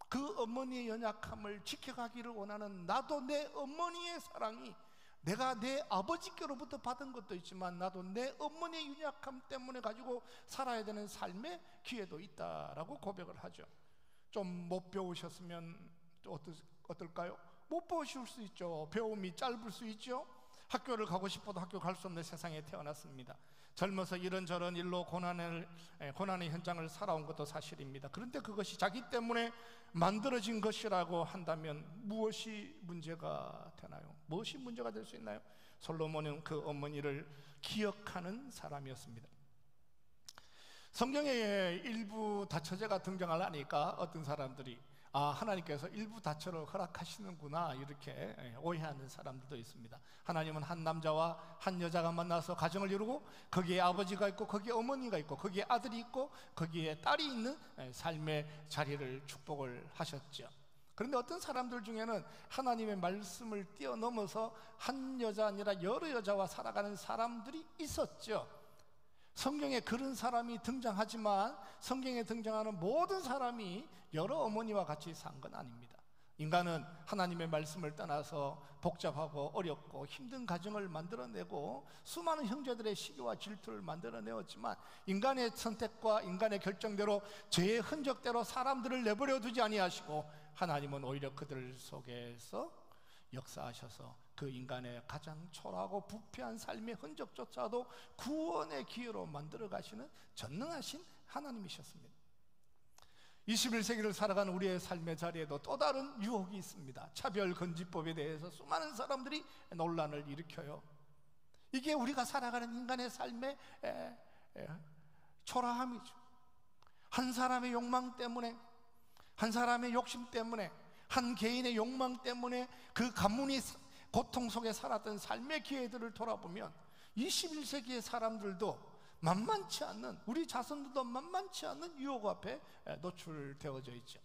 그 어머니의 연약함을 지켜가기를 원하는, 나도 내 어머니의 사랑이 내가 내 아버지께로부터 받은 것도 있지만 나도 내 어머니의 연약함 때문에 가지고 살아야 되는 삶의 기회도 있다라고 고백을 하죠. 좀 못 배우셨으면 어떨까요? 못 배우실 수 있죠. 배움이 짧을 수 있죠. 학교를 가고 싶어도 학교 갈 수 없는 세상에 태어났습니다. 젊어서 이런저런 일로 고난의 현장을 살아온 것도 사실입니다. 그런데 그것이 자기 때문에 만들어진 것이라고 한다면 무엇이 문제가 되나요? 무엇이 문제가 될 수 있나요? 솔로몬은 그 어머니를 기억하는 사람이었습니다. 성경에 일부 다처제가 등장을 하니까 어떤 사람들이 하나님께서 일부 다처를 허락하시는구나 이렇게 오해하는 사람들도 있습니다. 하나님은 한 남자와 한 여자가 만나서 가정을 이루고 거기에 아버지가 있고 거기에 어머니가 있고 거기에 아들이 있고 거기에 딸이 있는 삶의 자리를 축복을 하셨죠. 그런데 어떤 사람들 중에는 하나님의 말씀을 뛰어넘어서 한 여자 아니라 여러 여자와 살아가는 사람들이 있었죠. 성경에 그런 사람이 등장하지만 성경에 등장하는 모든 사람이 여러 어머니와 같이 산 건 아닙니다. 인간은 하나님의 말씀을 떠나서 복잡하고 어렵고 힘든 가정을 만들어내고 수많은 형제들의 시기와 질투를 만들어내었지만 인간의 선택과 인간의 결정대로 죄의 흔적대로 사람들을 내버려 두지 아니하시고 하나님은 오히려 그들 속에서 역사하셔서 그 인간의 가장 초라하고 부패한 삶의 흔적조차도 구원의 기회로 만들어 가시는 전능하신 하나님이셨습니다. 21세기를 살아가는 우리의 삶의 자리에도 또 다른 유혹이 있습니다. 차별금지법에 대해서 수많은 사람들이 논란을 일으켜요. 이게 우리가 살아가는 인간의 삶의 초라함이죠. 한 사람의 욕망 때문에, 한 사람의 욕심 때문에, 한 개인의 욕망 때문에 그 가문이 고통 속에 살았던 삶의 기회들을 돌아보면 21세기의 사람들도 만만치 않는, 우리 자손들도 만만치 않는 유혹 앞에 노출되어져 있죠.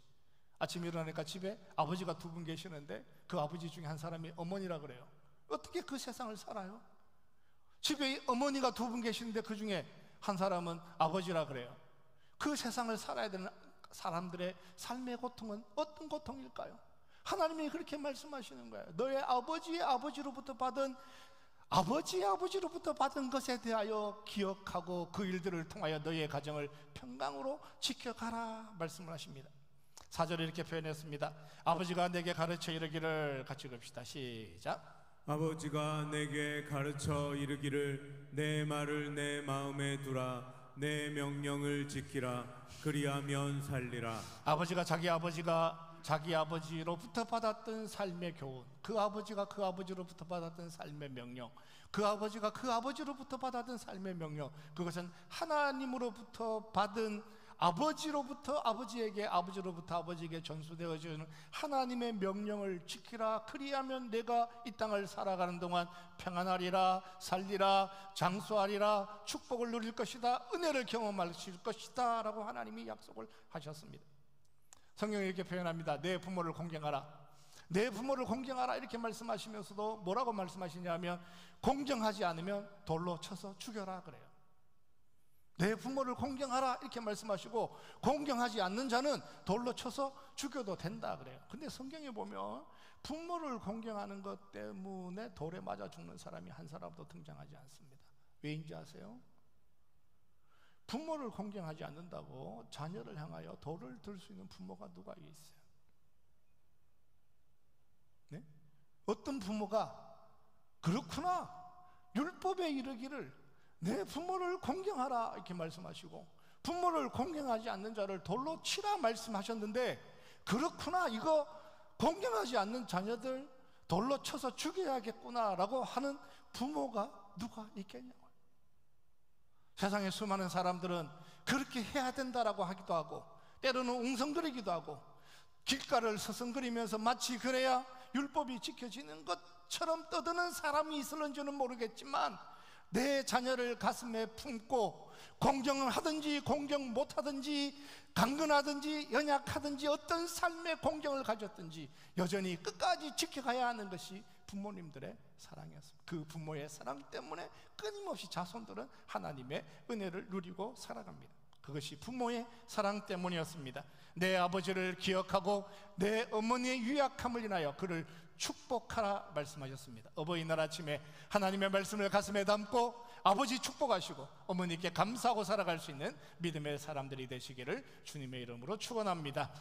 아침에 일어나니까 집에 아버지가 두 분 계시는데 그 아버지 중에 한 사람이 어머니라 그래요. 어떻게 그 세상을 살아요? 집에 어머니가 두 분 계시는데 그 중에 한 사람은 아버지라 그래요. 그 세상을 살아야 되는 사람들의 삶의 고통은 어떤 고통일까요? 하나님이 그렇게 말씀하시는 거예요. 너의 아버지의 아버지로부터 받은 것에 대하여 기억하고 그 일들을 통하여 너의 가정을 평강으로 지켜가라 말씀을 하십니다. 4절에 이렇게 표현했습니다. 아버지가 내게 가르쳐 이르기를, 같이 읽읍시다. 시작. 아버지가 내게 가르쳐 이르기를 내 말을 내 마음에 두라. 내 명령을 지키라. 그리하면 살리라. 아버지가 자기 아버지로부터 받았던 삶의 교훈, 그 아버지가 그 아버지로부터 받았던 삶의 명령, 그 아버지가 그 아버지로부터 받았던 삶의 명령, 그것은 하나님으로부터 받은 아버지로부터 아버지에게 전수되어지는 하나님의 명령을 지키라. 그리하면 내가 이 땅을 살아가는 동안 평안하리라, 살리라, 장수하리라, 축복을 누릴 것이다, 은혜를 경험하실 것이다 라고 하나님이 약속을 하셨습니다. 성경이 이렇게 표현합니다. 내 부모를 공경하라, 내 부모를 공경하라 이렇게 말씀하시면서도 뭐라고 말씀하시냐면 공경하지 않으면 돌로 쳐서 죽여라 그래요. 내 부모를 공경하라 이렇게 말씀하시고 공경하지 않는 자는 돌로 쳐서 죽여도 된다 그래요. 근데 성경에 보면 부모를 공경하는 것 때문에 돌에 맞아 죽는 사람이 한 사람도 등장하지 않습니다. 왜인지 아세요? 부모를 공경하지 않는다고 자녀를 향하여 돌을 들 수 있는 부모가 누가 있어요? 네? 어떤 부모가 그렇구나, 율법에 이르기를 내 부모를 공경하라 이렇게 말씀하시고 부모를 공경하지 않는 자를 돌로 치라 말씀하셨는데, 그렇구나, 이거 공경하지 않는 자녀들 돌로 쳐서 죽여야겠구나 라고 하는 부모가 누가 있겠냐고요. 세상에 수많은 사람들은 그렇게 해야 된다라고 하기도 하고 때로는 웅성거리기도 하고 길가를 서성거리면서 마치 그래야 율법이 지켜지는 것처럼 떠드는 사람이 있을런지는 모르겠지만 내 자녀를 가슴에 품고 공경을 하든지 공경 못하든지 강건하든지 연약하든지 어떤 삶의 공경을 가졌든지 여전히 끝까지 지켜가야 하는 것이 부모님들의 사랑이었습니다. 그 부모의 사랑 때문에 끊임없이 자손들은 하나님의 은혜를 누리고 살아갑니다. 그것이 부모의 사랑 때문이었습니다. 내 아버지를 기억하고 내 어머니의 유약함을 인하여 그를 축복하라 말씀하셨습니다. 어버이날 아침에 하나님의 말씀을 가슴에 담고 아버지 축복하시고 어머니께 감사하고 살아갈 수 있는 믿음의 사람들이 되시기를 주님의 이름으로 축원합니다.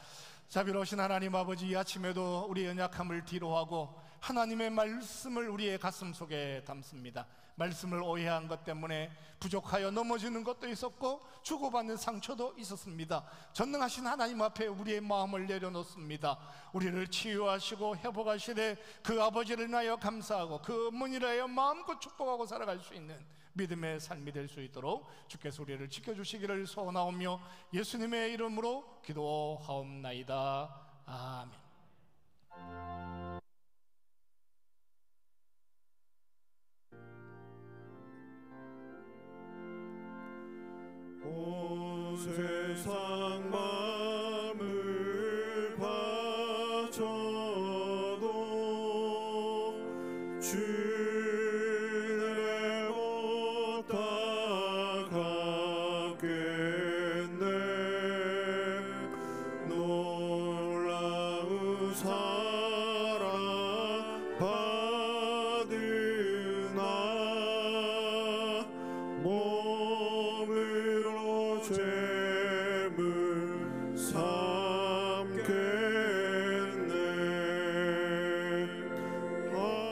자비로우신 하나님 아버지, 이 아침에도 우리의 연약함을 뒤로하고 하나님의 말씀을 우리의 가슴 속에 담습니다. 말씀을 오해한 것 때문에 부족하여 넘어지는 것도 있었고 주고받는 상처도 있었습니다. 전능하신 하나님 앞에 우리의 마음을 내려놓습니다. 우리를 치유하시고 회복하시되 그 아버지를 인하여 감사하고 그 어머니를 하여 마음껏 축복하고 살아갈 수 있는 믿음의 삶이 될 수 있도록 주께서 우리를 지켜주시기를 소원하오며 예수님의 이름으로 기도하옵나이다. 아멘. 온 세상 마음을 바쳐도 주님의 못 다가겠네. 놀라운 사랑 받으나 몸으로 죄물 삼겠네. 아멘.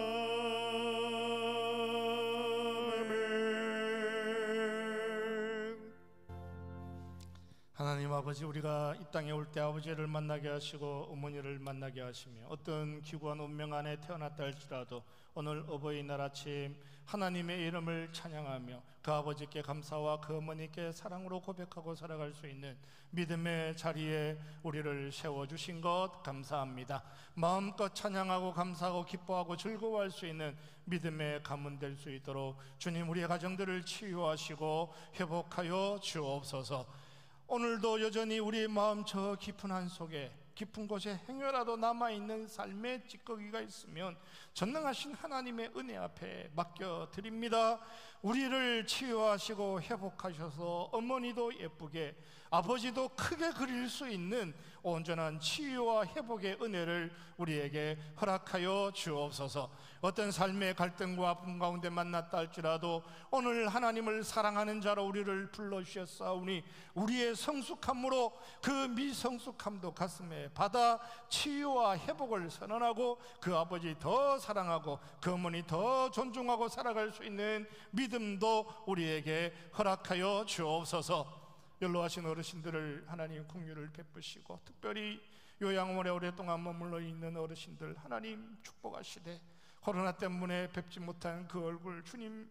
하나님 아버지, 우리가 이 땅에 올 때 아버지를 만나게 하시고 어머니를 만나게 하시며 어떤 기구한 운명 안에 태어났다 할지라도 오늘 어버이날 아침 하나님의 이름을 찬양하며 그 아버지께 감사와 그 어머니께 사랑으로 고백하고 살아갈 수 있는 믿음의 자리에 우리를 세워주신 것 감사합니다. 마음껏 찬양하고 감사하고 기뻐하고 즐거워할 수 있는 믿음의 가문 될 수 있도록 주님, 우리의 가정들을 치유하시고 회복하여 주옵소서. 오늘도 여전히 우리의 마음 저 깊은 한 속에 깊은 곳에 행여라도 남아있는 삶의 찌꺼기가 있으면 전능하신 하나님의 은혜 앞에 맡겨드립니다. 우리를 치유하시고 회복하셔서 어머니도 예쁘게 아버지도 크게 그릴 수 있는 온전한 치유와 회복의 은혜를 우리에게 허락하여 주옵소서. 어떤 삶의 갈등과 아픔 가운데 만났다 할지라도 오늘 하나님을 사랑하는 자로 우리를 불러주셨사오니 우리의 성숙함으로 그 미성숙함도 가슴에 받아 치유와 회복을 선언하고 그 아버지 더 사랑하고 그 어머니 더 존중하고 살아갈 수 있는 믿음도 우리에게 허락하여 주옵소서. 연로하신 어르신들을 하나님 긍휼을 베푸시고 특별히 요양원에 오랫동안 머물러 있는 어르신들 하나님 축복하시되 코로나 때문에 뵙지 못한 그 얼굴 주님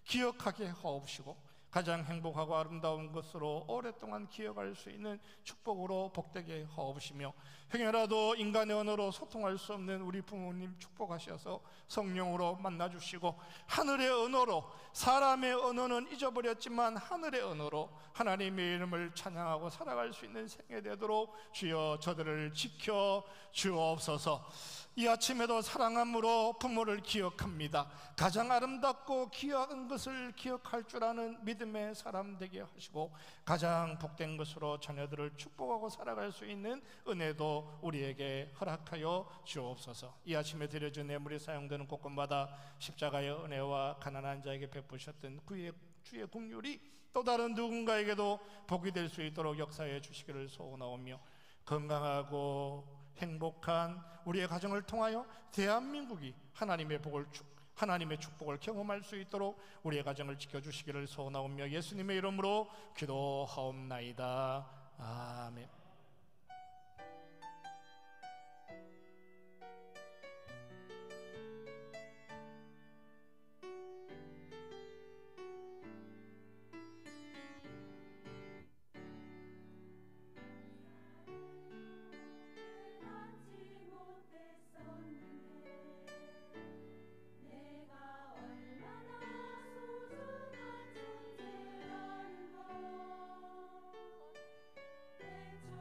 기억하게 하옵시고 가장 행복하고 아름다운 것으로 오랫동안 기억할 수 있는 축복으로 복되게 하옵시며 행여라도 인간의 언어로 소통할 수 없는 우리 부모님 축복하셔서 성령으로 만나주시고 하늘의 언어로, 사람의 언어는 잊어버렸지만 하늘의 언어로 하나님의 이름을 찬양하고 살아갈 수 있는 생애 되도록 주여 저들을 지켜 주옵소서. 이 아침에도 사랑함으로 부모를 기억합니다. 가장 아름답고 귀한 것을 기억할 줄 아는 믿음의 사람 되게 하시고 가장 복된 것으로 자녀들을 축복하고 살아갈 수 있는 은혜도 우리에게 허락하여 주옵소서. 이 아침에 드려진 뇌물이 사용되는 곳곳마다 십자가의 은혜와 가난한 자에게 베푸셨던 주의 긍휼이 또 다른 누군가에게도 복이 될 수 있도록 역사해 주시기를 소원하오며 건강하고 행복한 우리의 가정을 통하여 대한민국이 하나님의 축복을 경험할 수 있도록 우리의 가정을 지켜주시기를 소원하오며 예수님의 이름으로 기도하옵나이다. 아멘. 내가 얼마나 소중한 존재라는 것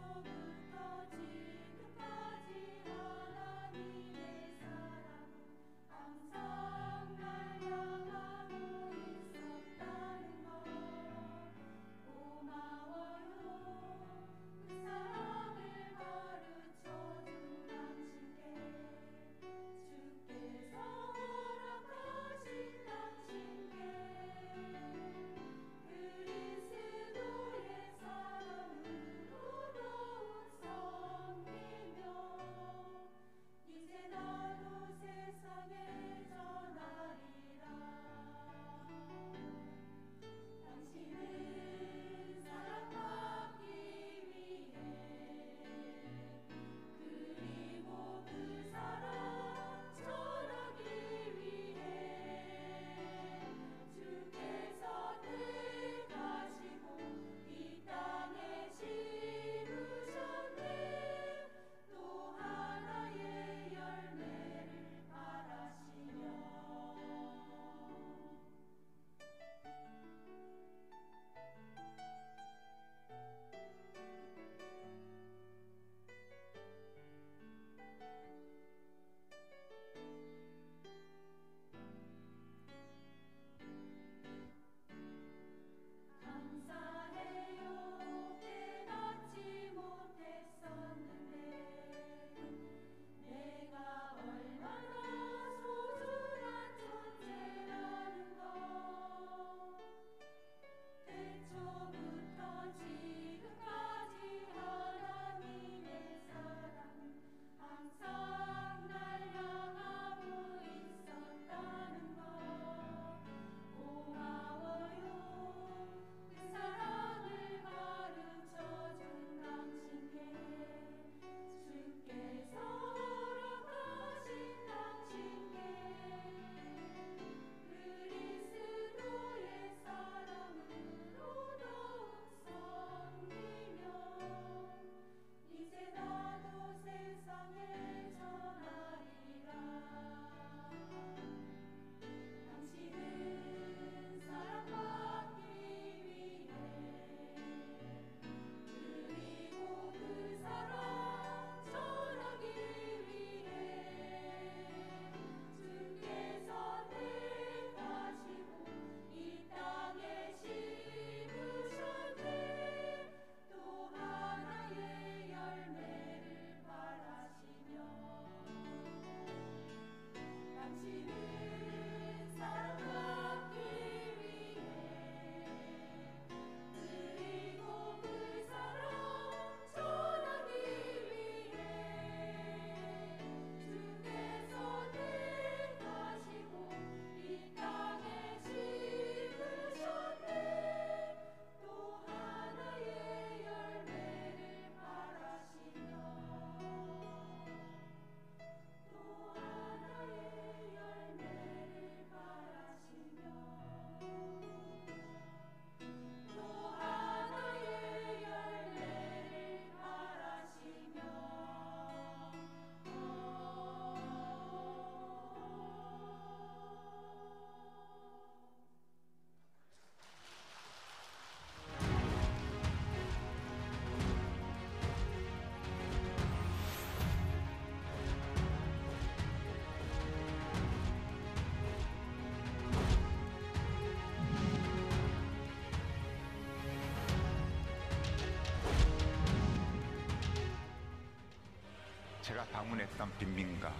제가 방문했던 빈민가,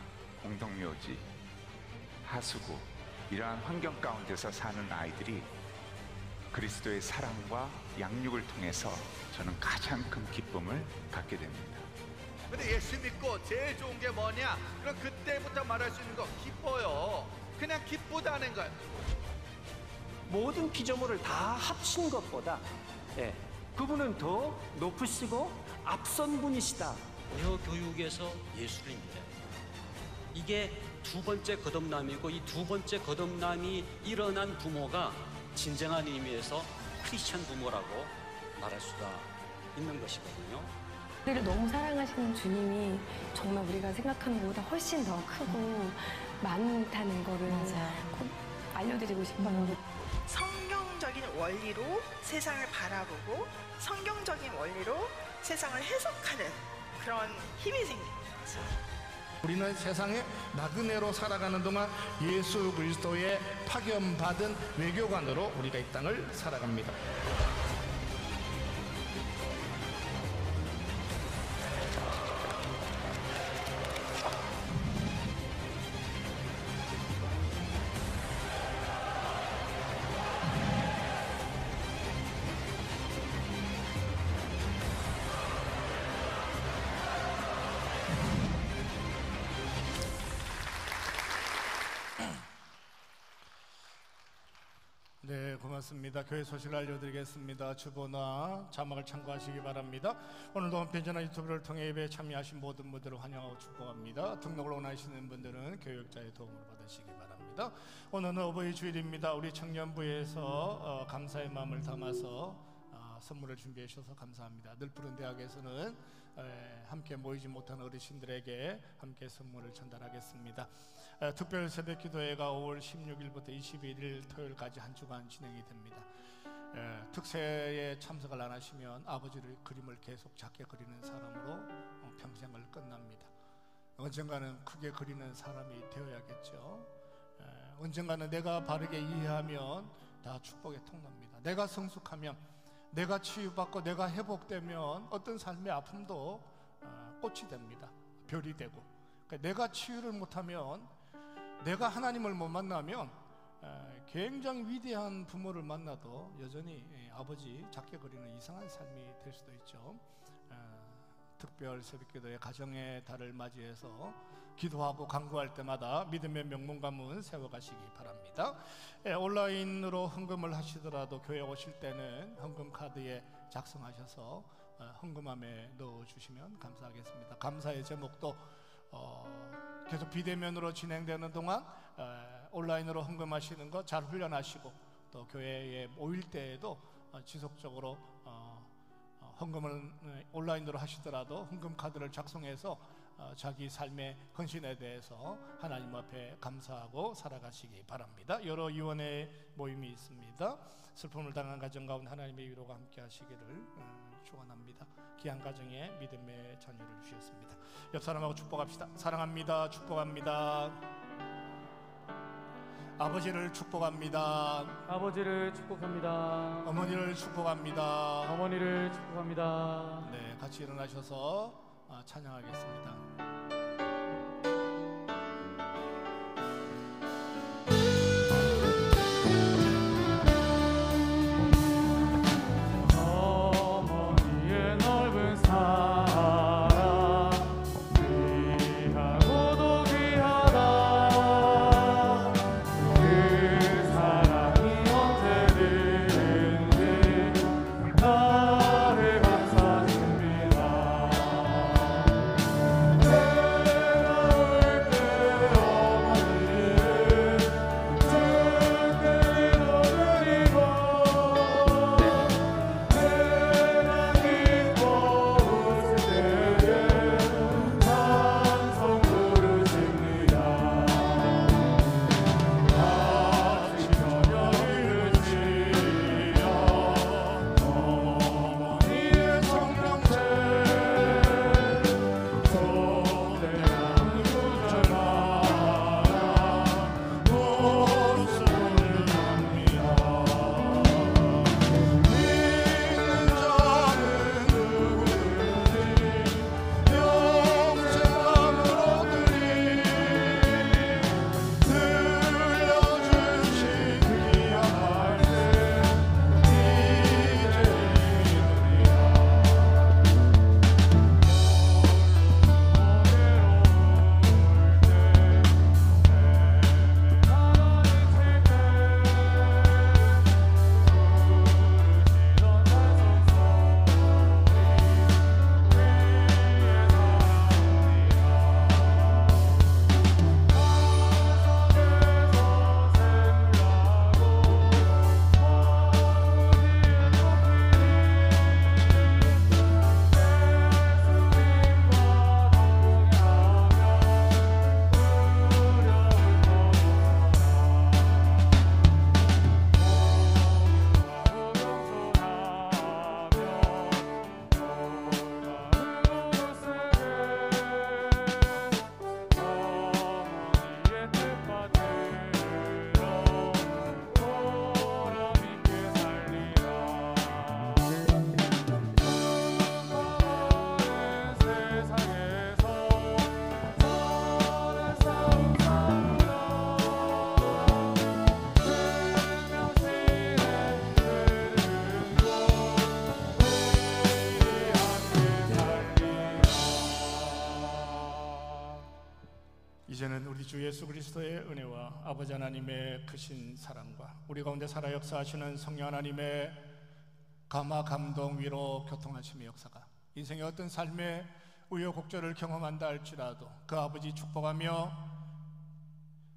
공동묘지, 하수구 이러한 환경 가운데서 사는 아이들이 그리스도의 사랑과 양육을 통해서 저는 가장 큰 기쁨을 갖게 됩니다. 근데 예수 믿고 제일 좋은 게 뭐냐? 그럼 그때부터 말할 수 있는 거 기뻐요. 그냥 기쁘다는 거예요. 모든 피조물을 다 합친 것보다 그분은 더 높으시고 앞선 분이시다. 여 교육에서 예수를 믿어요. 이게 두 번째 거듭남이고, 이 두 번째 거듭남이 일어난 부모가 진정한 의미에서 크리스천 부모라고 말할 수가 있는 것이거든요. 우리를 너무 사랑하시는 주님이 정말 우리가 생각하는 것보다 훨씬 더 크고 많다는 거를 꼭 알려드리고 싶어요. 성경적인 원리로 세상을 바라보고 성경적인 원리로 세상을 해석하는 그런 힘이 생긴 거죠. 우리는 세상에 나그네로 살아가는 동안 예수 그리스도의 파견받은 외교관으로 우리가 이 땅을 살아갑니다. 네, 고맙습니다. 교회 소식을 알려드리겠습니다. 주보나 자막을 참고하시기 바랍니다. 오늘도 홈페이지나 유튜브를 통해 예배에 참여하신 모든 분들을 환영하고 축복합니다. 등록을 원하시는 분들은 교육자의 도움을 받으시기 바랍니다. 오늘은 어버이 주일입니다. 우리 청년부에서 감사의 마음을 담아서 선물을 준비해 주셔서 감사합니다. 늘푸른 대학에서는 함께 모이지 못한 어르신들에게 함께 선물을 전달하겠습니다. 특별 새벽 기도회가 5월 16일부터 21일 토요일까지 한 주간 진행이 됩니다. 특세에 참석을 안 하시면 아버지를 그림을 계속 작게 그리는 사람으로 평생을 끝납니다. 언젠가는 크게 그리는 사람이 되어야겠죠. 언젠가는 내가 바르게 이해하면 다 축복의 통로입니다. 내가 성숙하면, 내가 치유받고 내가 회복되면 어떤 삶의 아픔도 꽃이 됩니다. 별이 되고. 그러니까 내가 치유를 못하면, 내가 하나님을 못 만나면 굉장히 위대한 부모를 만나도 여전히 아버지 작게 그리는 이상한 삶이 될 수도 있죠. 특별 새벽기도의 가정의 달을 맞이해서 기도하고 간구할 때마다 믿음의 명문 가문 세워가시기 바랍니다. 온라인으로 헌금을 하시더라도 교회 오실 때는 헌금 카드에 작성하셔서 헌금함에 넣어주시면 감사하겠습니다. 감사의 제목도 계속 비대면으로 진행되는 동안 온라인으로 헌금하시는 거 잘 훈련하시고, 또 교회에 모일 때에도 지속적으로 헌금을 온라인으로 하시더라도 헌금 카드를 작성해서 자기 삶의 헌신에 대해서 하나님 앞에 감사하고 살아가시기 바랍니다. 여러 위원회 모임이 있습니다. 슬픔을 당한 가정 가운데 하나님의 위로가 함께 하시기를 축원합니다. 귀한 가정에 믿음의 자녀를 주셨습니다. 옆 사람하고 축복합시다. 사랑합니다. 축복합니다. 아버지를 축복합니다. 아버지를 축복합니다. 어머니를 축복합니다. 어머니를 축복합니다. 네, 같이 일어나셔서 찬양하겠습니다. 나를 감싸줍니다. 이제는 우리 주 예수 그리스도의 은혜와 아버지 하나님의 크신 사랑과 우리 가운데 살아 역사하시는 성령 하나님의 감화, 감동, 위로, 교통하심의 역사가 인생의 어떤 삶의 우여곡절을 경험한다 할지라도 그 아버지 축복하며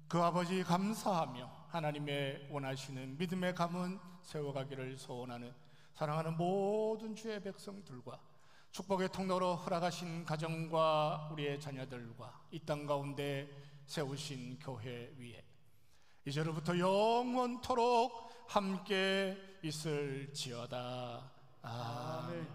그 아버지 감사하며 하나님의 원하시는 믿음의 가문 세워가기를 소원하는 사랑하는 모든 주의 백성들과 축복의 통로로 허락하신 가정과 우리의 자녀들과 이 땅 가운데 세우신 교회 위에 이제로부터 영원토록 함께 있을지어다. 아멘.